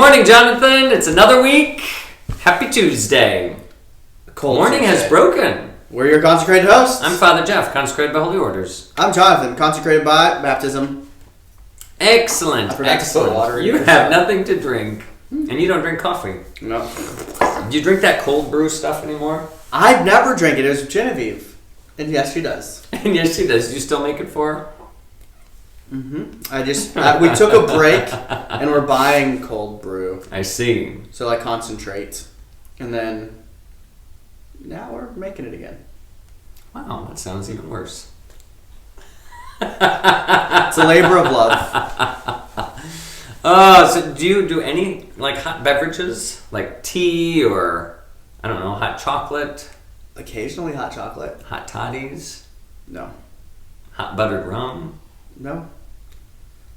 morning, Jonathan. It's another week. Happy Tuesday. Cold Morning Tuesday. has broken. We're your consecrated hosts. I'm Father Jeff, consecrated by holy orders. I'm Jonathan, consecrated by baptism. Excellent. I forgot to put water in You this have cup. nothing to drink, and you don't drink coffee. No. Do you drink that cold brew stuff anymore? I've never drank it. It was Genevieve. And yes, she does. And yes, she does. Do you still make it for her? We took a break and we're buying cold brew. I see. So like concentrate. And then now we're making it again. Wow, that sounds even worse. It's a labor of love. So do you do any like hot beverages? Like tea or, I don't know, hot chocolate? Occasionally hot chocolate. Hot toddies? No. Hot buttered rum? No.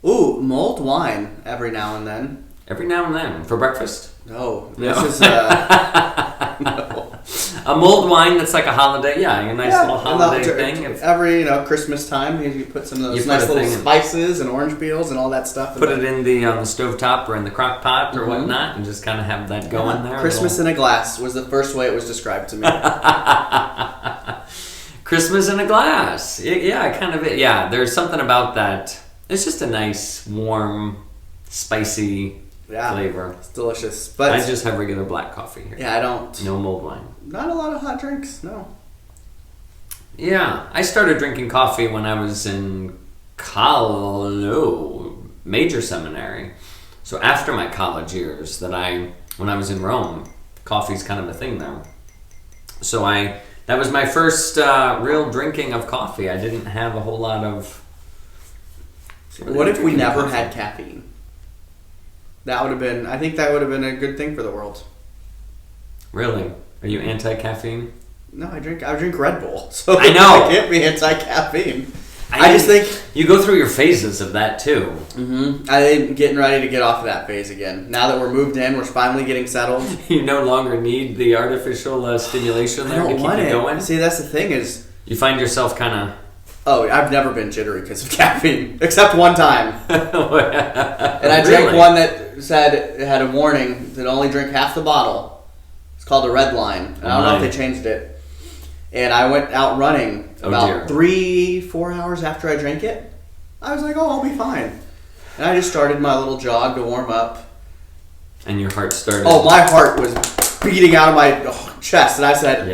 Ooh, mulled wine every now and then. Every now and then. For breakfast? No. No. This is no. A mulled wine that's like a holiday, a nice little holiday thing. Every Christmas time, you put some of those nice little spices and orange peels and all that stuff. Put it in the on the stovetop or in the crock pot or whatnot, and just kind of have that going there. Christmas in a glass was the first way it was described to me. Christmas in a glass. Yeah, there's something about that. It's just a nice, warm, spicy flavor. It's delicious. But I just have regular black coffee here. Yeah, I don't. No mulled wine. Not a lot of hot drinks, no. Yeah, I started drinking coffee when I was in major seminary. So after my college years, when I was in Rome, coffee's kind of a thing there. So that was my first real drinking of coffee. I didn't have a whole lot of... What if we never had caffeine? I think that would have been a good thing for the world. Really? Are you anti-caffeine? No, I drink Red Bull. So I know. I can't be anti-caffeine. I just think... You go through your phases of that, too. Mm-hmm. I'm getting ready to get off of that phase again. Now that we're moved in, we're finally getting settled. You no longer need the artificial stimulation there to keep you going? See, that's the thing is... You find yourself kind of... Oh, I've never been jittery because of caffeine. Except one time. And I drank one that said it had a warning that only drink half the bottle. It's called a red line. And I don't know if they changed it. And I went out running about 3-4 hours after I drank it. I was like, I'll be fine. And I just started my little jog to warm up. And your heart started... Oh, my heart was beating out of my chest. And I said,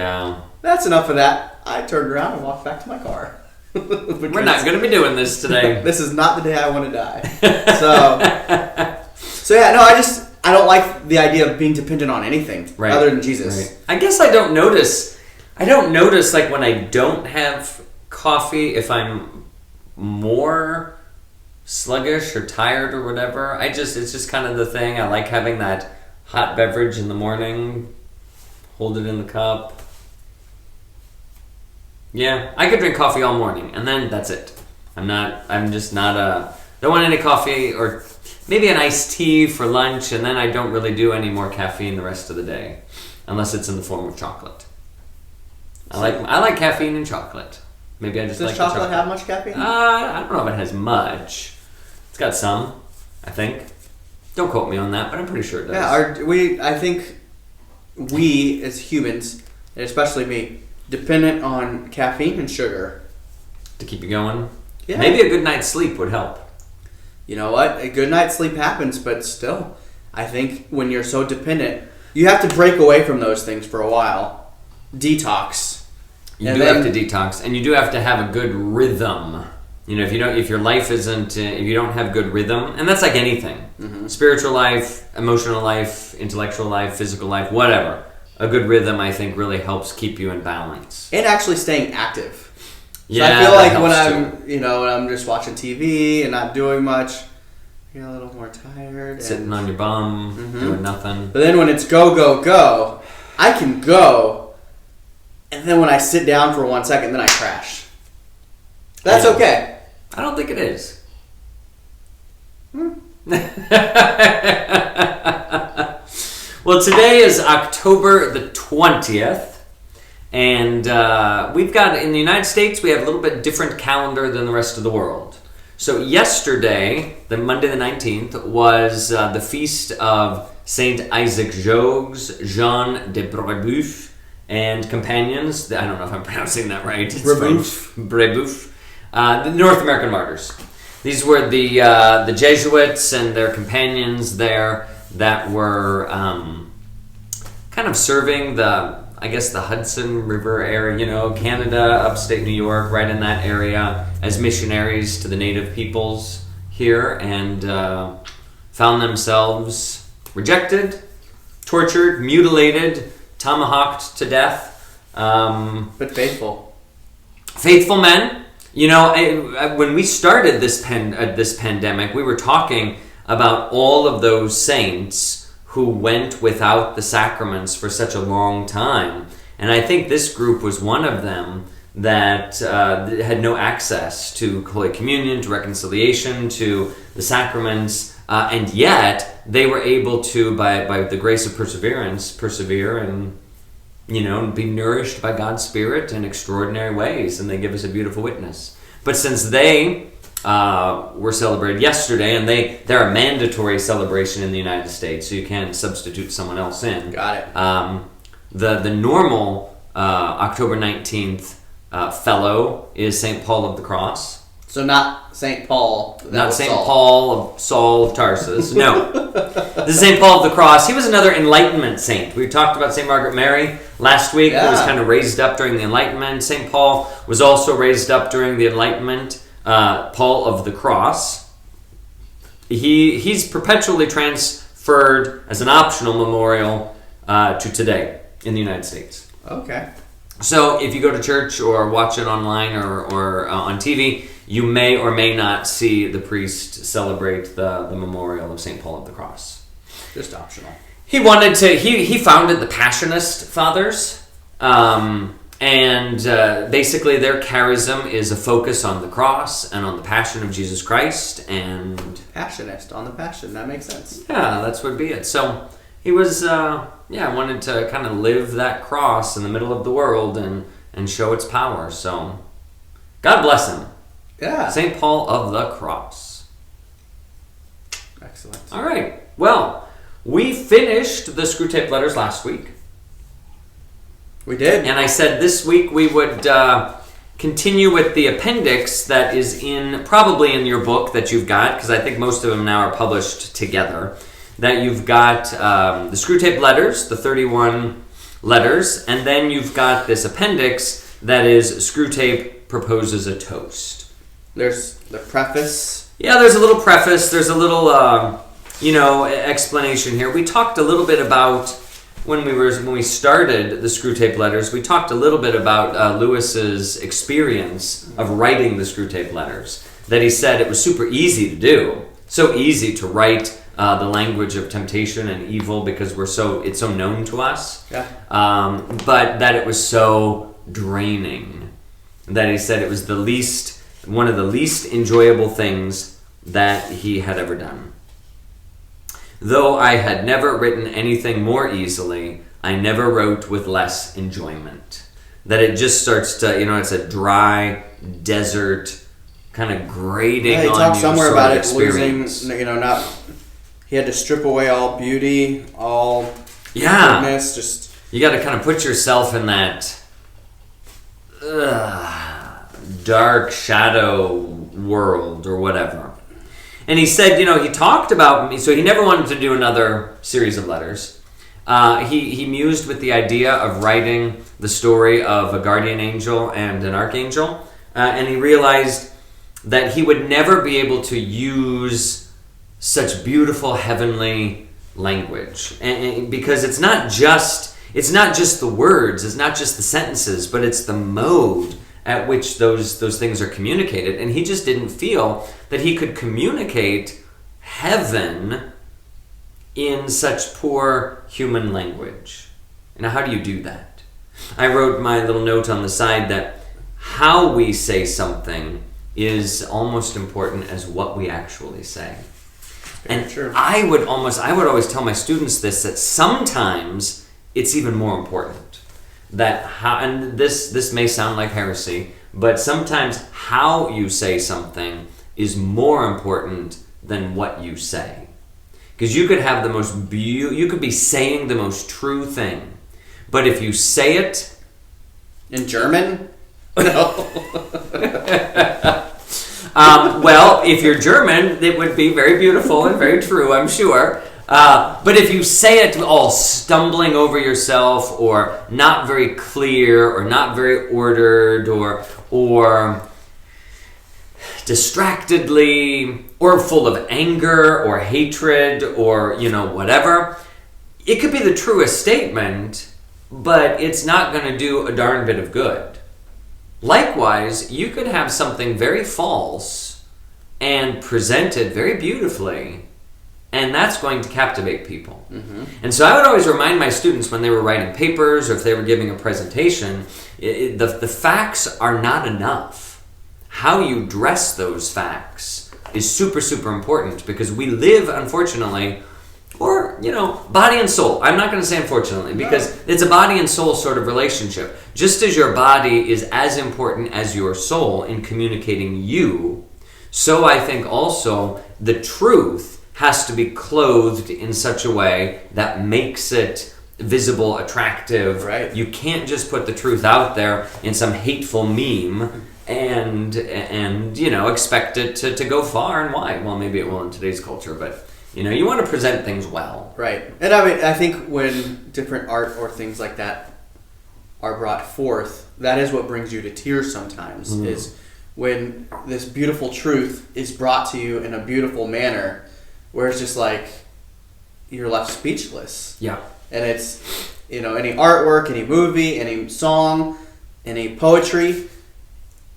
that's enough of that. I turned around and walked back to my car. We're not going to be doing this today. This is not the day I want to die. So yeah, no, I don't like the idea of being dependent on anything other than Jesus. Right. I guess I don't notice like when I don't have coffee if I'm more sluggish or tired or whatever. It's just kind of the thing. I like having that hot beverage in the morning, hold it in the cup. Yeah, I could drink coffee all morning, and then that's it. don't want any coffee, or maybe an iced tea for lunch, and then I don't really do any more caffeine the rest of the day, unless it's in the form of chocolate. I like caffeine in chocolate. Maybe I just like the chocolate. Does chocolate have much caffeine? I don't know if it has much. It's got some, I think. Don't quote me on that, but I'm pretty sure it does. Yeah, I think we as humans, and especially me, dependent on caffeine and sugar. To keep you going? Yeah. Maybe a good night's sleep would help. You know what? A good night's sleep happens, but still, I think when you're so dependent, you have to break away from those things for a while. Detox. You do have to detox, and you do have to have a good rhythm. If your life isn't, if you don't have good rhythm, and that's like anything. Mm-hmm. Spiritual life, emotional life, intellectual life, physical life, whatever. A good rhythm, I think, really helps keep you in balance. And actually staying active. Yeah, so I feel like when I'm just watching TV and not doing much, I get a little more tired. Sitting on your bum, doing nothing. But then when it's go, go, go, I can go, and then when I sit down for 1 second, then I crash. That's okay. I don't think it is. Well, today is October the 20th, and we've got, in the United States, we have a little bit different calendar than the rest of the world. So yesterday, the Monday the 19th, was the feast of Saint Isaac Jogues, Jean de Brebeuf, and companions. I don't know if I'm pronouncing that right. It's Brebeuf. Brebeuf. The North American Martyrs. These were the Jesuits and their companions there that were kind of serving the Hudson River area, Canada, upstate New York, right in that area, as missionaries to the native peoples here, and found themselves rejected, tortured, mutilated, tomahawked to death. But faithful. Faithful men. When we started this pandemic, we were talking about all of those saints who went without the sacraments for such a long time. And I think this group was one of them that had no access to Holy Communion, to reconciliation, to the sacraments, and yet they were able to, by the grace of perseverance, persevere and be nourished by God's Spirit in extraordinary ways, and they give us a beautiful witness. But since they were celebrated yesterday, and they're a mandatory celebration in the United States, so you can't substitute someone else in. Got it. The normal October 19th fellow is St. Paul of the Cross. So not St. Paul. Not St. Paul of Saul of Tarsus. No. This is St. Paul of the Cross. He was another Enlightenment saint. We talked about St. Margaret Mary last week, who was kind of raised up during the Enlightenment. St. Paul was also raised up during the Enlightenment. Paul of the Cross. He's perpetually transferred as an optional memorial to today in the United States. Okay. So if you go to church or watch it online or on TV, you may or may not see the priest celebrate the memorial of St. Paul of the Cross. Just optional. He wanted to. He founded the Passionist Fathers. And basically their charism is a focus on the cross and on the passion of Jesus Christ. And Passionist, on the passion, that makes sense. Yeah, that's what be it. So he was, wanted to kind of live that cross in the middle of the world and show its power. So God bless him. Yeah. St. Paul of the Cross. Excellent. All right. Well, we finished the Screwtape Letters last week. We did. And I said this week we would continue with the appendix that is probably in your book that you've got, because I think most of them now are published together, that you've got the Screwtape Letters, the 31 letters, and then you've got this appendix that is Screwtape Proposes a Toast. There's the preface. Yeah, there's a little preface. There's a little, explanation here. We talked a little bit about when we started the Screwtape Letters. We talked a little bit about Lewis's experience of writing the Screwtape Letters. That he said it was super easy to do, so easy to write the language of temptation and evil because it's so known to us. Yeah. But that it was so draining. That he said it was one of the least enjoyable things that he had ever done. Though I had never written anything more easily, I never wrote with less enjoyment. That it just starts to, it's a dry desert kind of grating on you. He talks somewhere about it experience. losing, he had to strip away all beauty, all goodness, just... You got to kind of put yourself in that dark shadow world or whatever. And he said, he talked about me, so he never wanted to do another series of letters. He mused with the idea of writing the story of a guardian angel and an archangel, and he realized that he would never be able to use such beautiful heavenly language, and because it's not just the words, it's not just the sentences, but it's the mode at which those things are communicated. And he just didn't feel that he could communicate heaven in such poor human language. Now, how do you do that? I wrote my little note on the side that how we say something is almost important as what we actually say. Very and true. I would always tell my students this, that sometimes it's even more important. And this may sound like heresy, but sometimes how you say something is more important than what you say. Because you could have the most you could be saying the most true thing, but if you say it in German, no. Well, if you're German, it would be very beautiful and very true, I'm sure. But if you say it all stumbling over yourself, or not very clear, or not very ordered, or distractedly, or full of anger or hatred, or whatever, it could be the truest statement, but it's not going to do a darn bit of good. Likewise, you could have something very false and presented very beautifully, and that's going to captivate people. Mm-hmm. And so I would always remind my students when they were writing papers or if they were giving a presentation, the facts are not enough. How you dress those facts is super, super important, because we live, unfortunately, or, body and soul. I'm not going to say unfortunately, because it's a body and soul sort of relationship. Just as your body is as important as your soul in communicating you, so I think also the truth has to be clothed in such a way that makes it visible, attractive. Right. You can't just put the truth out there in some hateful meme and expect it to go far and wide. Well, maybe it will in today's culture, but you want to present things well. Right. And I think when different art or things like that are brought forth, that is what brings you to tears sometimes, is when this beautiful truth is brought to you in a beautiful manner, where it's just like you're left speechless. Yeah. And it's, any artwork, any movie, any song, any poetry,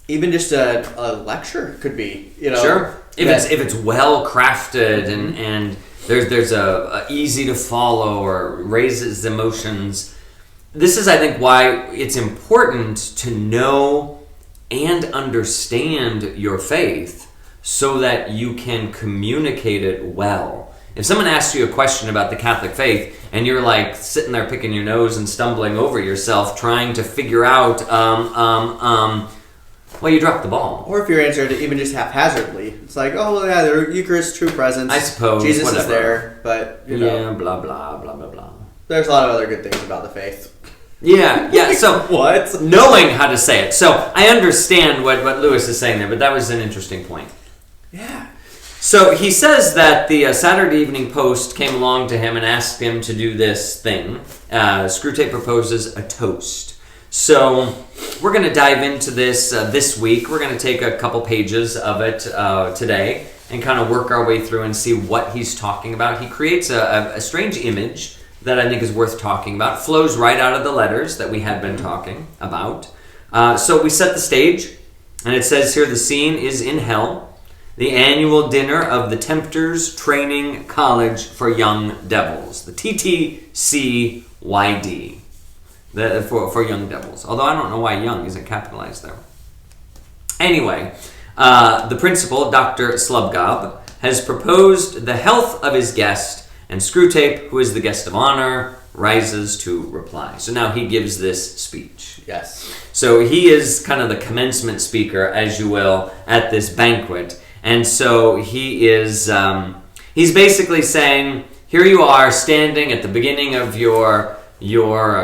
even just a lecture could be, Sure. If it's well crafted and there's a easy to follow or raises emotions. This is, I think, why it's important to know and understand your faith so that you can communicate it well. If someone asks you a question about the Catholic faith and you're like sitting there picking your nose and stumbling over yourself trying to figure out well, you dropped the ball. Or if your answer even just haphazardly, it's like, oh, well, yeah, the Eucharist, true presence. I suppose. Jesus is there, but, yeah, blah, blah, blah, blah, blah. There's a lot of other good things about the faith. Yeah, so... What? Knowing how to say it. So, I understand what Lewis is saying there, but that was an interesting point. Yeah. So, he says that the Saturday Evening Post came along to him and asked him to do this thing. Screwtape proposes a toast. So, we're going to dive into this this week. We're going to take a couple pages of it today and kind of work our way through and see what he's talking about. He creates a strange image that I think is worth talking about. It flows right out of the letters that we had been talking about. So we set the stage, and it says here the scene is in hell, the annual dinner of the Tempters Training College for Young Devils, the TTCYD. For young devils. Although I don't know why young isn't capitalized there. Anyway, the principal, Dr. Slubgob, has proposed the health of his guest, and Screwtape, who is the guest of honor, rises to reply. So now he gives this speech. Yes. So he is kind of the commencement speaker, as you will, at this banquet. And so he is, he's basically saying, here you are standing at the beginning of your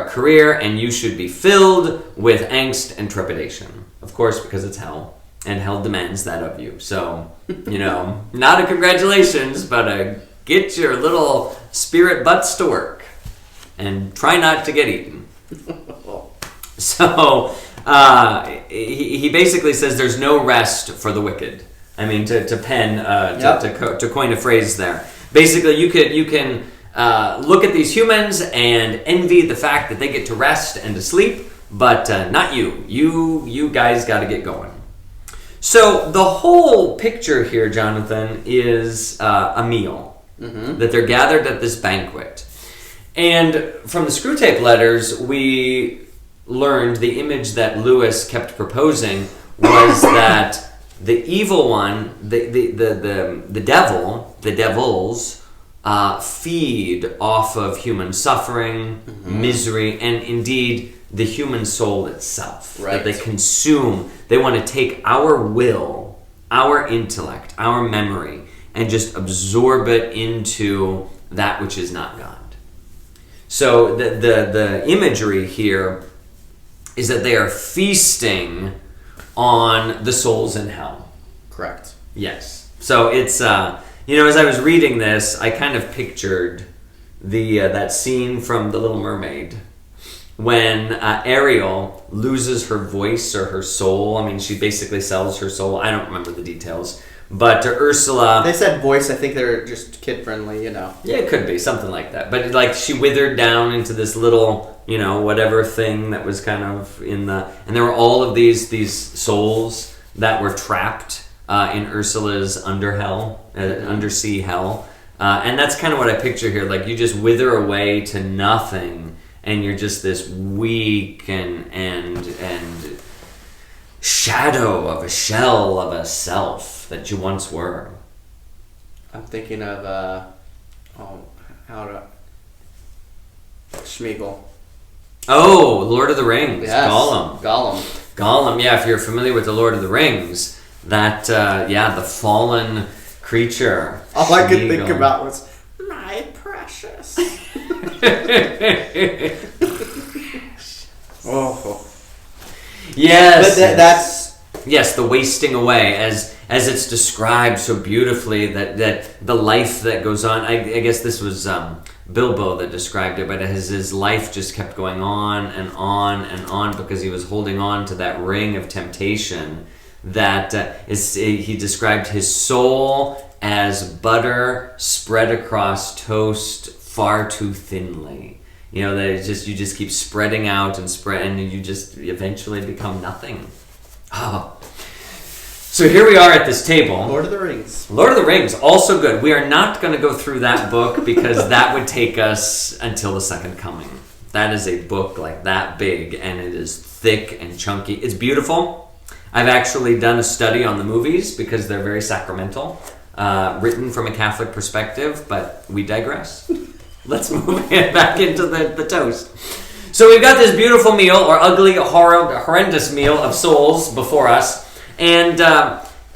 career, and you should be filled with angst and trepidation. Of course, because it's hell, and hell demands that of you. So, not a congratulations, but a get your little spirit butts to work, and try not to get eaten. So, he basically says there's no rest for the wicked. I mean, to coin a phrase there. Basically, you can look at these humans and envy the fact that they get to rest and to sleep, but not you. You guys got to get going. So the whole picture here, Jonathan, is a meal. Mm-hmm. That they're gathered at this banquet. And from the Screwtape Letters, we learned the image that Lewis kept proposing was that the evil one, the devil, the devils, feed off of human suffering, misery, and indeed the human soul itself. Right. That they consume. They want to take our will our intellect, our memory, and just absorb it into that which is not God. So the imagery here is that they are feasting on the souls in hell. Correct. Yes. So it's, as I was reading this, I kind of pictured that scene from The Little Mermaid when Ariel loses her voice or her soul. I mean, she basically sells her soul. I don't remember the details. But Ursula... They said voice. I think they're just kid-friendly, Yeah, it could be. Something like that. But, like, she withered down into this little, whatever thing that was kind of in the... And there were all of these souls that were trapped in Ursula's undersea hell. And that's kind of what I picture here. Like, you just wither away to nothing, and you're just this weak and shadow of a shell of a self that you once were. I'm thinking of Schmeagol. Oh, Lord of the Rings. Yes. Gollum. Yeah, if you're familiar with the Lord of the Rings, that the fallen creature. All I could think about was my precious. Oh. Yes. But that's yes, the wasting away as it's described so beautifully that the life that goes on. I guess this was Bilbo that described it, but as his life just kept going on and on and on because he was holding on to that ring of temptation. That he described his soul as butter spread across toast far too thinly. That you just keep spreading out and you just eventually become nothing. Oh. So here we are at this table. Lord of the Rings. Lord of the Rings, also good. We are not going to go through that book because that would take us until the Second Coming. That is a book like that big, and it is thick and chunky. It's beautiful. I've actually done a study on the movies because they're very sacramental, written from a Catholic perspective, but we digress. Let's move back into the toast. So we've got this beautiful meal, or ugly, horrendous meal of souls before us, and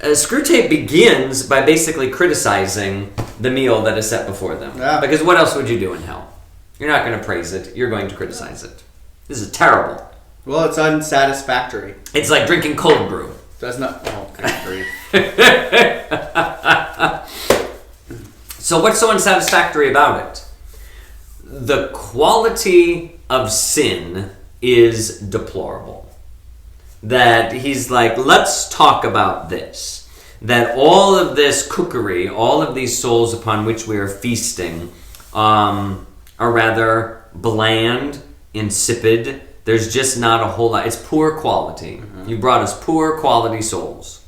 Screwtape begins by basically criticizing the meal that is set before them. Yeah. Because what else would you do in hell? You're not going to praise it. You're going to criticize it. This is terrible. Well, it's unsatisfactory. It's like drinking cold brew. Does not. Oh, good grief. So what's so unsatisfactory about it? The quality of sin is deplorable. That he's like, let's talk about this. That all of this cookery, all of these souls upon which we are feasting, are rather bland, insipid. There's just not a whole lot. It's poor quality. Mm-hmm. You brought us poor quality souls.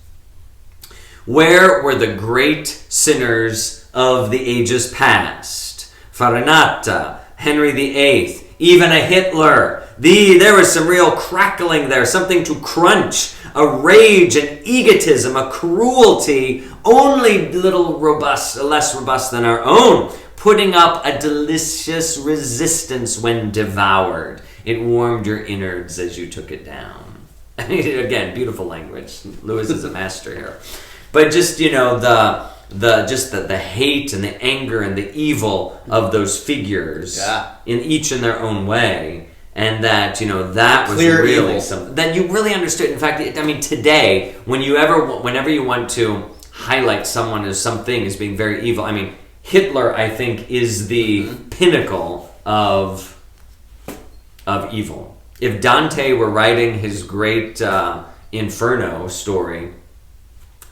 Where were the great sinners of the ages past? Farinata, Henry VIII, even a Hitler. There was some real crackling there, something to crunch, a rage, an egotism, a cruelty, only less robust than our own, putting up a delicious resistance when devoured. It warmed your innards as you took it down. I mean, again, beautiful language. Lewis is a master here. But just, the hate and the anger and the evil of those figures in each in their own way. And that, that was clear really evil. Something that you really understood. In fact, today, whenever you want to highlight someone as something as being very evil, Hitler, I think, is the pinnacle of evil. If Dante were writing his great Inferno story,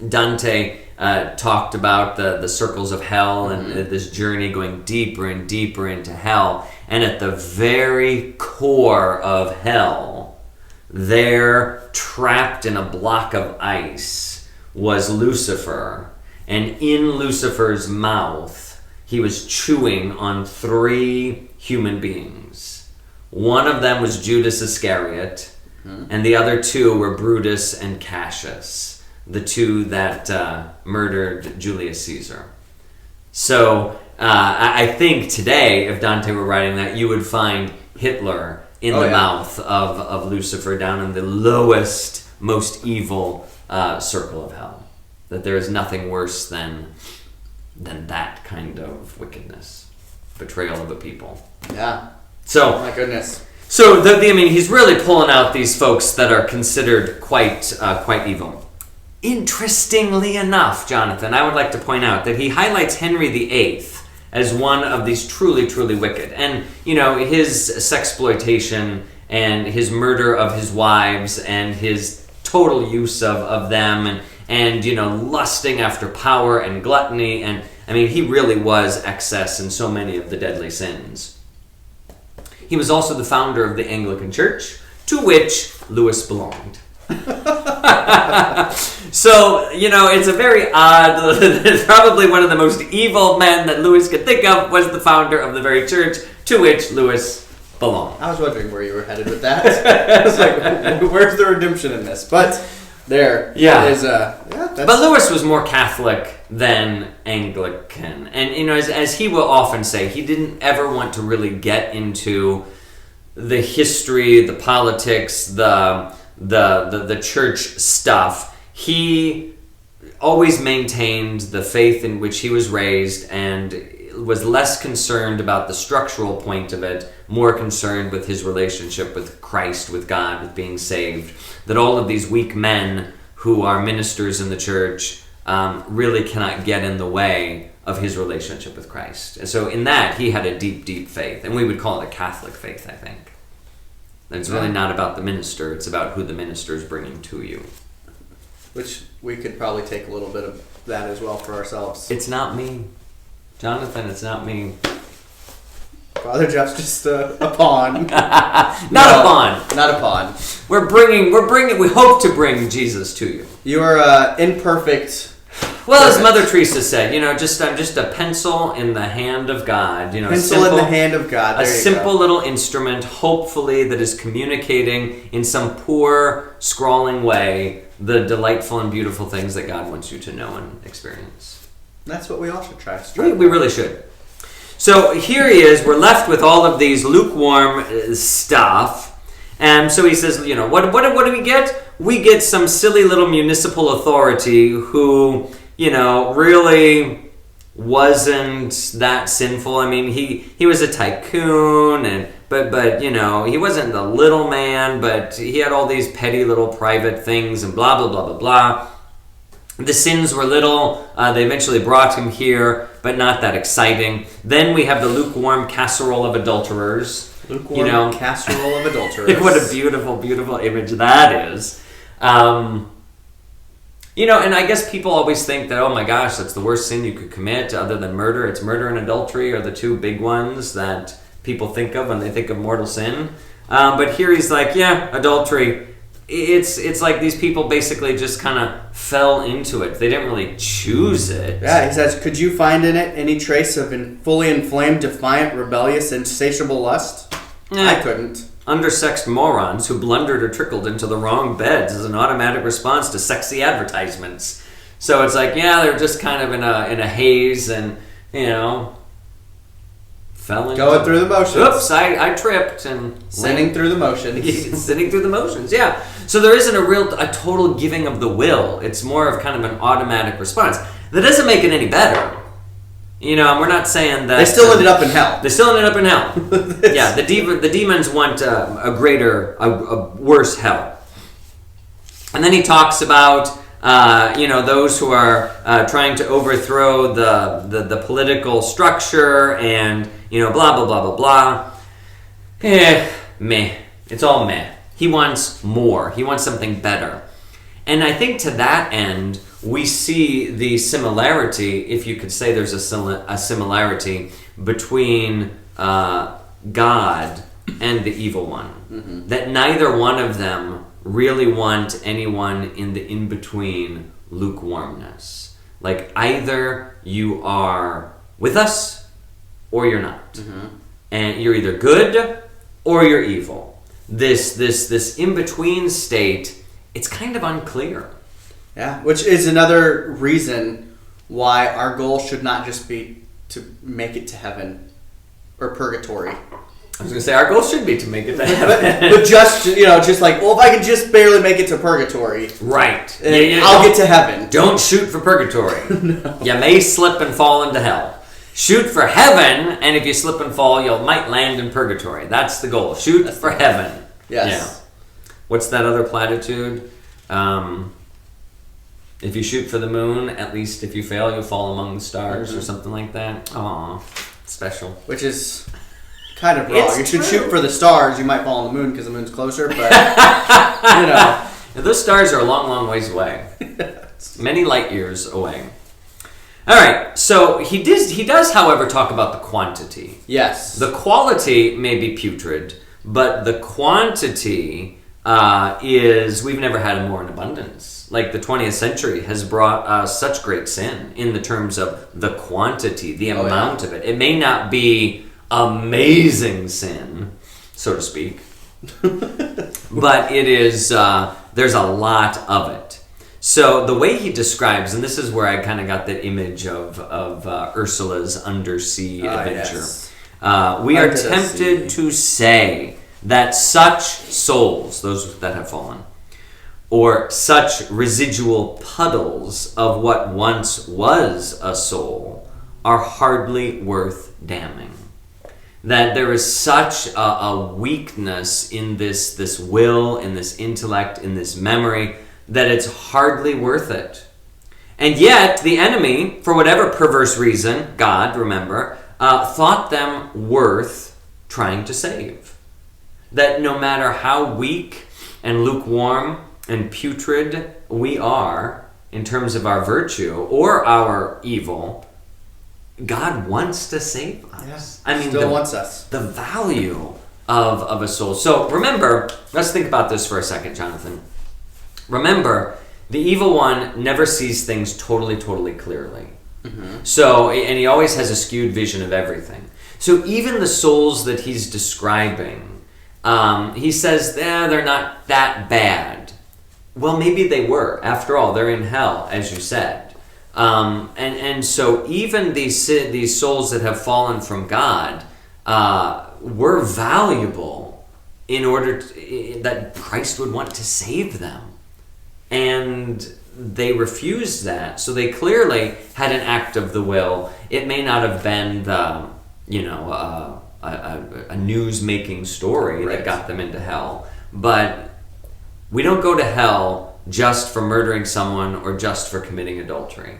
Dante talked about the circles of hell and this journey going deeper and deeper into hell. And at the very core of hell, there, trapped in a block of ice, was Lucifer. And in Lucifer's mouth, he was chewing on 3 human beings. One of them was Judas Iscariot, and the other 2 were Brutus and Cassius, the 2 that murdered Julius Caesar. So I think today, if Dante were writing that, you would find Hitler in the mouth of Lucifer, down in the lowest, most evil circle of hell. that there is nothing worse than that kind of wickedness, betrayal of a people. Yeah. So, oh my goodness. So he's really pulling out these folks that are considered quite evil. Interestingly enough, Jonathan, I would like to point out that he highlights Henry VIII as one of these truly, truly wicked. And, his sexploitation and his murder of his wives and his total use of them and lusting after power and gluttony. And, he really was excess in so many of the deadly sins. He was also the founder of the Anglican Church, to which Lewis belonged. So, it's a very odd, probably one of the most evil men that Lewis could think of was the founder of the very church to which Lewis belonged. I was wondering where you were headed with that. I was like, where's the redemption in this? But there is but Lewis was more Catholic than Anglican. And, as he will often say, he didn't ever want to really get into the history, the politics, the church stuff. He always maintained the faith in which he was raised and was less concerned about the structural point of it, more concerned with his relationship with Christ, with God, with being saved. That all of these weak men who are ministers in the church really cannot get in the way of his relationship with Christ. And so in that, he had a deep, deep faith. And we would call it a Catholic faith, I think. And it's really not about the minister, it's about who the minister is bringing to you. Which we could probably take a little bit of that as well for ourselves. It's not me. Jonathan, it's not me. Father Jeff's just a pawn. A pawn. Not a pawn. We hope to bring Jesus to you. You are imperfect. Well, as Mother Teresa said, I'm just a pencil in the hand of God. Pencil in the hand of God. A simple little instrument, hopefully, that is communicating in some poor, scrawling way the delightful and beautiful things that God wants you to know and experience. That's what we all should try. We really should. So here he is. We're left with all of these lukewarm stuff. And so he says, what do we get? We get some silly little municipal authority who, really wasn't that sinful. He was a tycoon, but he wasn't the little man, but he had all these petty little private things and blah, blah, blah, blah, blah. The sins were little. They eventually brought him here, but not that exciting. Then we have the lukewarm casserole of adulterers. Lukewarm casserole of adulterers. What a beautiful, beautiful image that is. And I guess people always think that, oh my gosh, that's the worst sin you could commit other than murder. It's murder and adultery are the two big ones that people think of when they think of mortal sin. But here he's like, adultery. It's like these people basically just kind of fell into it. They didn't really choose it. Yeah, he says, could you find in it any trace of fully inflamed, defiant, rebellious, insatiable lust? I couldn't. Undersexed morons who blundered or trickled into the wrong beds as an automatic response to sexy advertisements. So it's like, they're just kind of in a haze and, fell into going through the motions. Oops, I tripped and sinning through the motions. Sinning through the motions, yeah. So there isn't a total giving of the will. It's more of kind of an automatic response. That doesn't make it any better. We're not saying that... They still ended up in hell. Yeah, the demons want a worse hell. And then he talks about, those who are trying to overthrow the political structure and, blah, blah, blah, blah, blah. Meh. It's all meh. He wants more. He wants something better. And I think to that end, we see the similarity, if you could say there's a similarity between God and the evil one. Mm-hmm. That neither one of them really want anyone in the in-between lukewarmness. Like either you are with us or you're not. Mm-hmm. And you're either good or you're evil. This in-between state, it's kind of unclear. Yeah, which is another reason why our goal should not just be to make it to heaven or purgatory. I was going to say, our goal should be to make it to heaven. But just, just like, well, if I can just barely make it to purgatory. Right. I'll get to heaven. Don't shoot for purgatory. No. You may slip and fall into hell. Shoot for heaven, and if you slip and fall, you might land in purgatory. That's the goal. Shoot for heaven. Yes. Yeah. What's that other platitude? If you shoot for the moon, at least if you fail, you'll fall among the stars, or something like that. Aw, special. Which is kind of wrong. You should shoot for the stars. You might fall on the moon because the moon's closer, but, Those stars are a long, long ways away. Many light years away. All right, so he does, however, talk about the quantity. Yes. The quality may be putrid, but the quantity is, we've never had more in abundance. Like the 20th century has brought such great sin in the terms of the quantity, the amount of it. It may not be amazing sin, so to speak, but it is, there's a lot of it. So the way he describes, and this is where I kind of got the image of Ursula's undersea adventure. Yes. We are tempted to say that such souls, those that have fallen, or such residual puddles of what once was a soul, are hardly worth damning. That there is such a weakness in this will, in this intellect, in this memory, that it's hardly worth it. And yet, the enemy, for whatever perverse reason, God, remember, thought them worth trying to save. That no matter how weak and lukewarm and putrid we are in terms of our virtue or our evil, God wants to save us. Yes, I mean, still wants us. The value of a soul. So remember, let's think about this for a second, Jonathan. Remember, the evil one never sees things totally clearly. Mm-hmm. So, and he always has a skewed vision of everything. So even the souls that he's describing, he says, they're not that bad. Well, maybe they were. After all, they're in hell, as you said. And so even these souls that have fallen from God were valuable in order that Christ would want to save them. And they refused that. So they clearly had an act of the will. It may not have been a news-making story that got them into hell. But we don't go to hell just for murdering someone or just for committing adultery.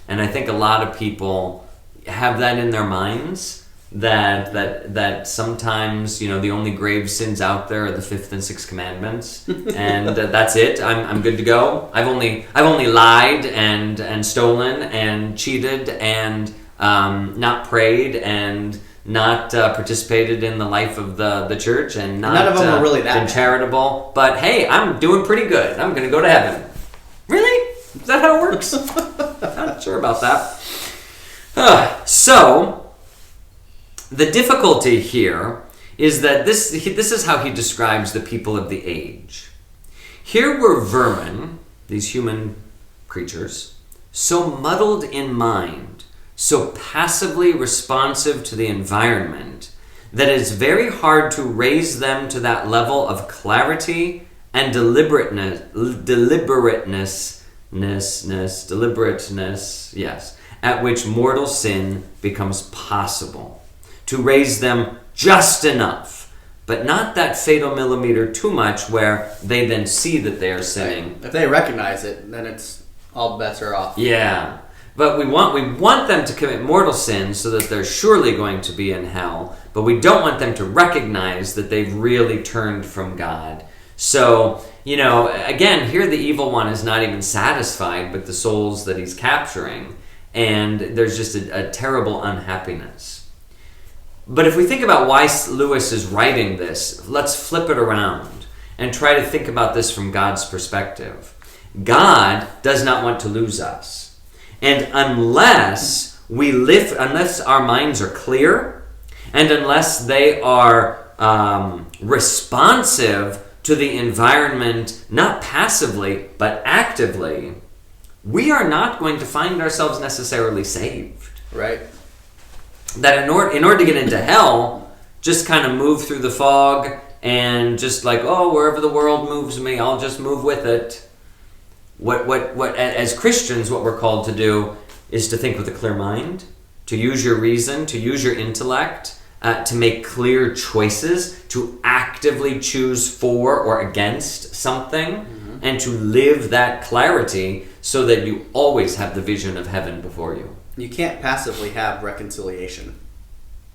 And I think a lot of people have that in their minds, that sometimes, the only grave sins out there are the 5th and 6th commandments, and that's it. I'm good to go. I've only lied and stolen and cheated and not prayed and not participated in the life of the church, and not none of them are really that been charitable. But hey, I'm doing pretty good. I'm going to go to heaven. Really? Is that how it works? Not sure about that. So the difficulty here is that this is how he describes the people of the age. Here were vermin, these human creatures, so muddled in mind, so passively responsive to the environment, that it's very hard to raise them to that level of clarity and deliberateness, yes, at which mortal sin becomes possible. To raise them just enough, but not that fatal millimeter too much where they then see that they are sinning. If they recognize it, then it's all bets are off. Yeah. But we want them to commit mortal sins so that they're surely going to be in hell, but we don't want them to recognize that they've really turned from God. So, again, here the evil one is not even satisfied with the souls that he's capturing, and there's just a terrible unhappiness. But if we think about why Lewis is writing this, let's flip it around and try to think about this from God's perspective. God does not want to lose us. And unless our minds are clear, and unless they are responsive to the environment, not passively, but actively, we are not going to find ourselves necessarily saved. Right. That in order to get into hell, just kind of move through the fog and just like, oh, wherever the world moves me, I'll just move with it. What as Christians, what we're called to do is to think with a clear mind, to use your reason, to use your intellect, to make clear choices, to actively choose for or against something, and to live that clarity so that you always have the vision of heaven before you. You can't passively have reconciliation.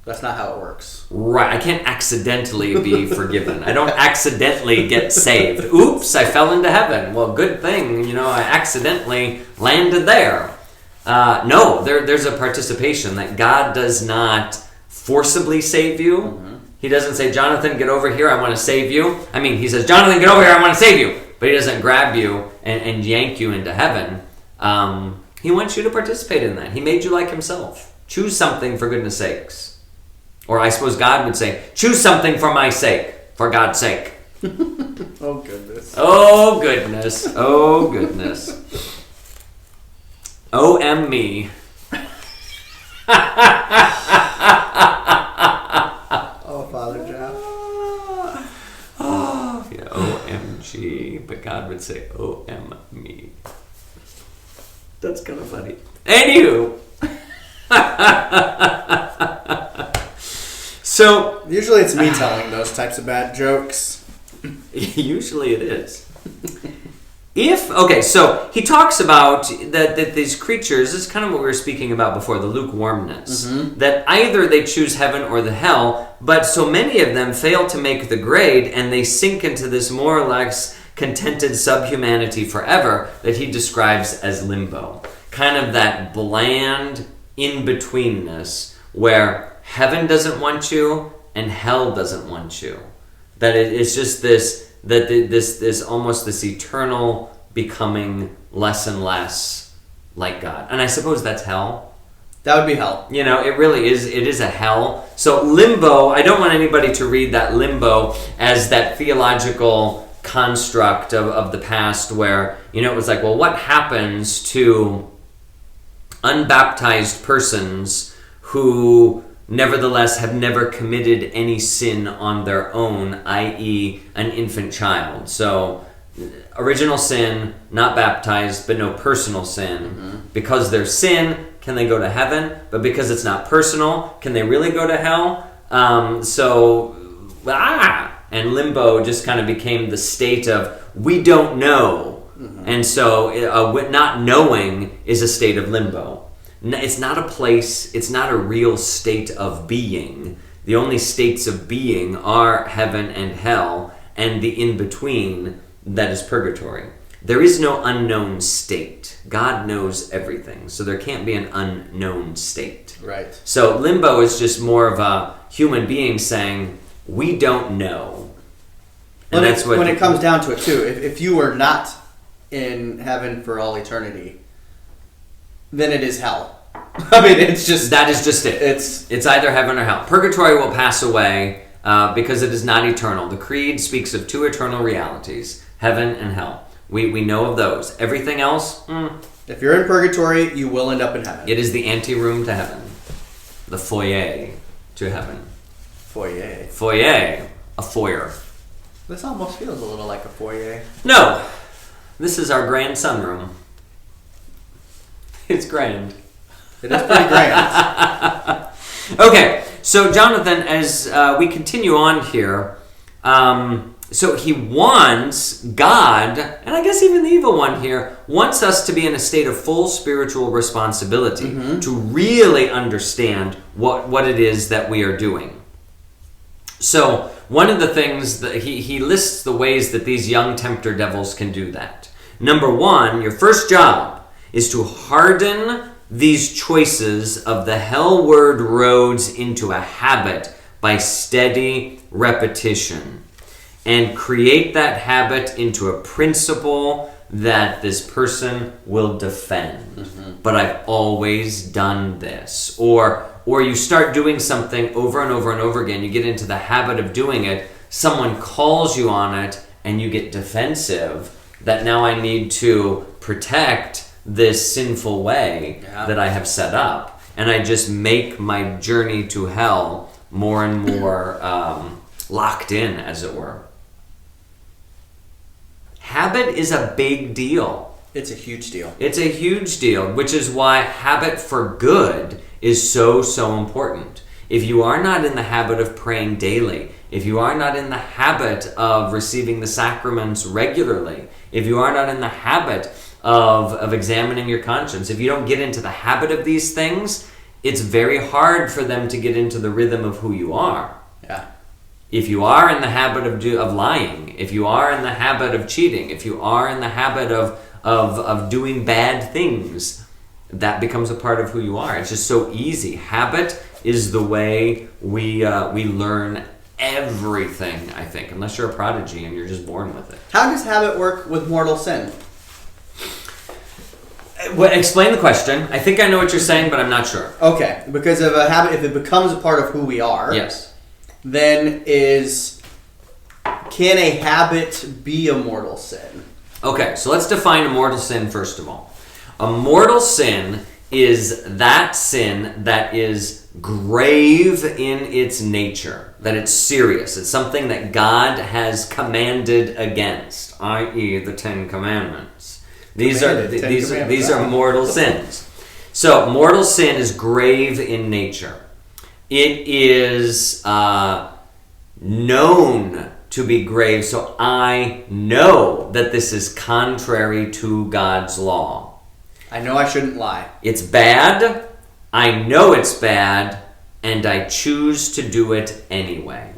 That's not how it works. Right. I can't accidentally be forgiven. I don't accidentally get saved. Oops, I fell into heaven. Well, good thing, I accidentally landed there. No, there's a participation that God does not forcibly save you. Mm-hmm. He doesn't say, Jonathan, get over here, I want to save you. I mean, he says, Jonathan, get over here, I want to save you. But he doesn't grab you and yank you into heaven. He wants you to participate in that. He made you like himself. Choose something for goodness sakes. Or I suppose God would say, choose something for my sake, for God's sake. Oh, goodness. Oh, goodness. Oh, goodness. O-M me. Oh, Father Jeff. Oh, yeah, O-M-G. But God would say, O-M me. That's kind of funny. Anywho. So usually it's me telling those types of bad jokes. Usually it is. So he talks about that these creatures, this is kind of what we were speaking about before, the lukewarmness. Mm-hmm. That either they choose heaven or the hell, but so many of them fail to make the grade and they sink into this more or less contented subhumanity forever that he describes as limbo. Kind of that bland in-betweenness where heaven doesn't want you and hell doesn't want you. That it's just this almost this eternal becoming less and less like God. And I suppose that's hell. That would be hell. It really is. It is a hell. So limbo, I don't want anybody to read that limbo as that theological construct of the past where, it was like, well, what happens to unbaptized persons who nevertheless have never committed any sin on their own, i.e. an infant child. So original sin, not baptized, but no personal sin. Mm-hmm. Because there's sin, can they go to heaven? But because it's not personal, can they really go to hell? And limbo just kind of became the state of we don't know. Mm-hmm. And so not knowing is a state of limbo. It's not a place, it's not a real state of being. The only states of being are heaven and hell, and the in-between, that is purgatory. There is no unknown state. God knows everything, so there can't be an unknown state. Right. So limbo is just more of a human being saying, we don't know. And that's what when it comes down to it, too, if you were not in heaven for all eternity, then it is hell. I mean, it's just... That is just it. It's either heaven or hell. Purgatory will pass away because it is not eternal. The Creed speaks of two eternal realities, heaven and hell. We know of those. Everything else, If you're in purgatory, you will end up in heaven. It is the anteroom to heaven. The foyer to heaven. Foyer. Foyer. A foyer. This almost feels a little like a foyer. No. This is our grand sunroom. It's grand. It is pretty grand. Okay, so Jonathan, as we continue on here, so he wants God, and I guess even the evil one here, wants us to be in a state of full spiritual responsibility, to really understand what it is that we are doing. So one of the things that he lists the ways that these young tempter devils can do that. Number one, your first job is to harden these choices of the hellward roads into a habit by steady repetition, and create that habit into a principle that this person will defend. But I've always done this. Or you start doing something over and over and over again, you get into the habit of doing it, someone calls you on it, and you get defensive, that now I need to protect this sinful way that I have set up. And I just make my journey to hell more and more locked in, as it were. Habit is a big deal. It's a huge deal. It's a huge deal, which is why habit for good is so, so important. If you are not in the habit of praying daily, if you are not in the habit of receiving the sacraments regularly, if you are not in the habit of examining your conscience, if you don't get into the habit of these things, it's very hard for them to get into the rhythm of who you are. Yeah. If you are in the habit of lying, if you are in the habit of cheating, if you are in the habit of doing bad things, that becomes a part of who you are. It's just so easy. Habit is the way we learn everything, I think, unless you're a prodigy and you're just born with it. How does habit work with mortal sin? Well, explain the question. I think I know what you're saying, but I'm not sure. Okay, because of a habit, if it becomes a part of who we are, yes, then can a habit be a mortal sin? Okay, so let's define a mortal sin first of all. A mortal sin is that sin that is grave in its nature, that it's serious. It's something that God has commanded against, i.e. the Ten Commandments. These are mortal sins. So mortal sin is grave in nature. It is known to be grave, so I know that this is contrary to God's law. I know I shouldn't lie. It's bad, I know it's bad, and I choose to do it anyway.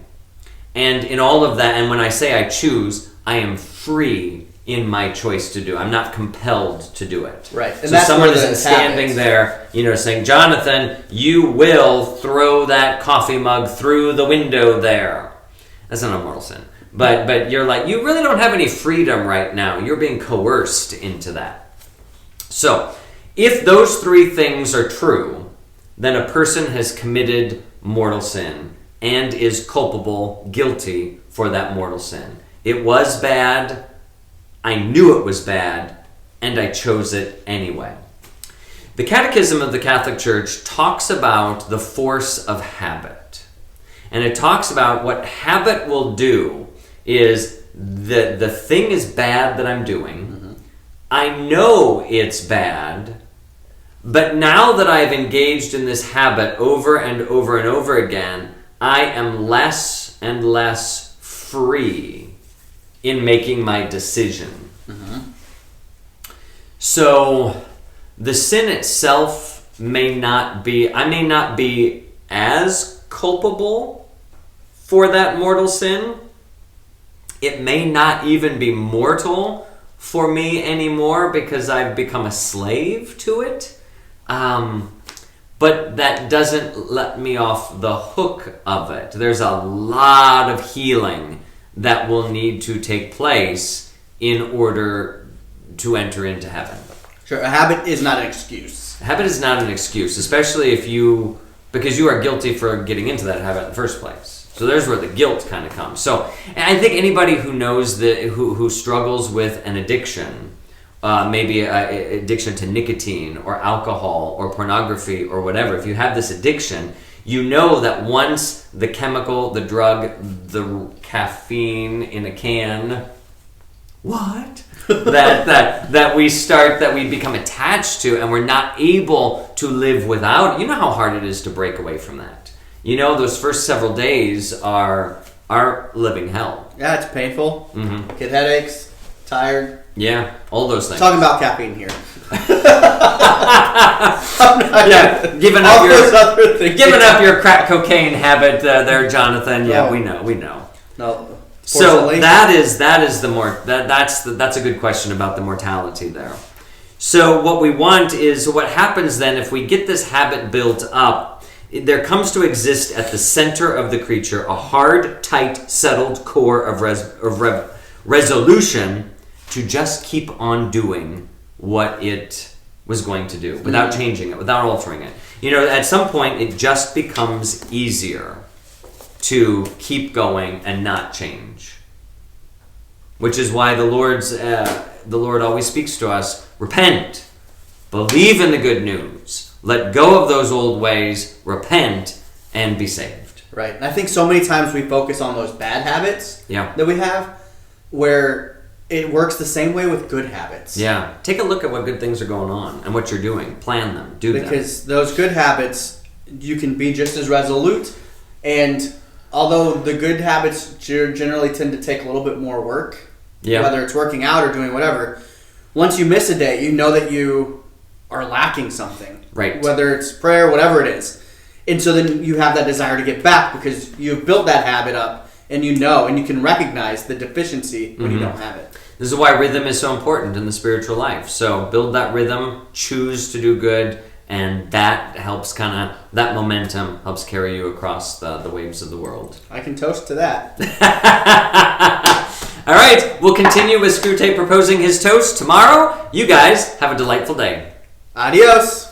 And in all of that, and when I say I choose, I am free in my choice to do. I'm not compelled to do it. Right. And so someone isn't standing there, saying, Jonathan, you will throw that coffee mug through the window there. That's not a mortal sin. But you're like, you really don't have any freedom right now. You're being coerced into that. So, if those three things are true, then a person has committed mortal sin and is culpable, guilty for that mortal sin. It was bad, I knew it was bad, and I chose it anyway. The Catechism of the Catholic Church talks about the force of habit. And it talks about what habit will do is the thing is bad that I'm doing. Mm-hmm. I know it's bad, but now that I've engaged in this habit over and over and over again, I am less and less free in making my decision. Mm-hmm. So the sin itself I may not be as culpable for that mortal sin. It may not even be mortal for me anymore because I've become a slave to it. But that doesn't let me off the hook of it. There's a lot of healing that will need to take place in order to enter into heaven. Sure, a habit is not an excuse. A habit is not an excuse, especially because you are guilty for getting into that habit in the first place. So there's where the guilt kind of comes. So, and I think anybody who knows who struggles with an addiction, maybe an addiction to nicotine or alcohol or pornography or whatever, if you have this addiction, you know that once the chemical, the drug, the caffeine in a can, that we become attached to, and we're not able to live without. You know how hard it is to break away from that. Those first several days are living hell. Yeah, it's painful. Mm-hmm. Get headaches, tired. Yeah, all those things. Talking about caffeine here. Giving up your crack cocaine habit there, Jonathan. Yeah, we know. No. So that's a good question about the mortality there. So what we want is, what happens then if we get this habit built up, there comes to exist at the center of the creature a hard, tight, settled core of resolution to just keep on doing what it was going to do without changing it, without altering it. At some point it just becomes easier to keep going and not change. Which is why the Lord always speaks to us, repent, believe in the good news, let go of those old ways, repent, and be saved. Right. And I think so many times we focus on those bad habits that we have, where it works the same way with good habits. Yeah. Take a look at what good things are going on and what you're doing. Plan them. Do them. Because those good habits, you can be just as resolute. And although the good habits generally tend to take a little bit more work, whether it's working out or doing whatever, once you miss a day, you know that you are lacking something. Right. Whether it's prayer, whatever it is. And so then you have that desire to get back because you've built that habit up and you know and you can recognize the deficiency when you don't have it. This is why rhythm is so important in the spiritual life. So build that rhythm, choose to do good, and that helps that momentum helps carry you across the waves of the world. I can toast to that. All right, we'll continue with Screwtape proposing his toast tomorrow. You guys have a delightful day. Adios.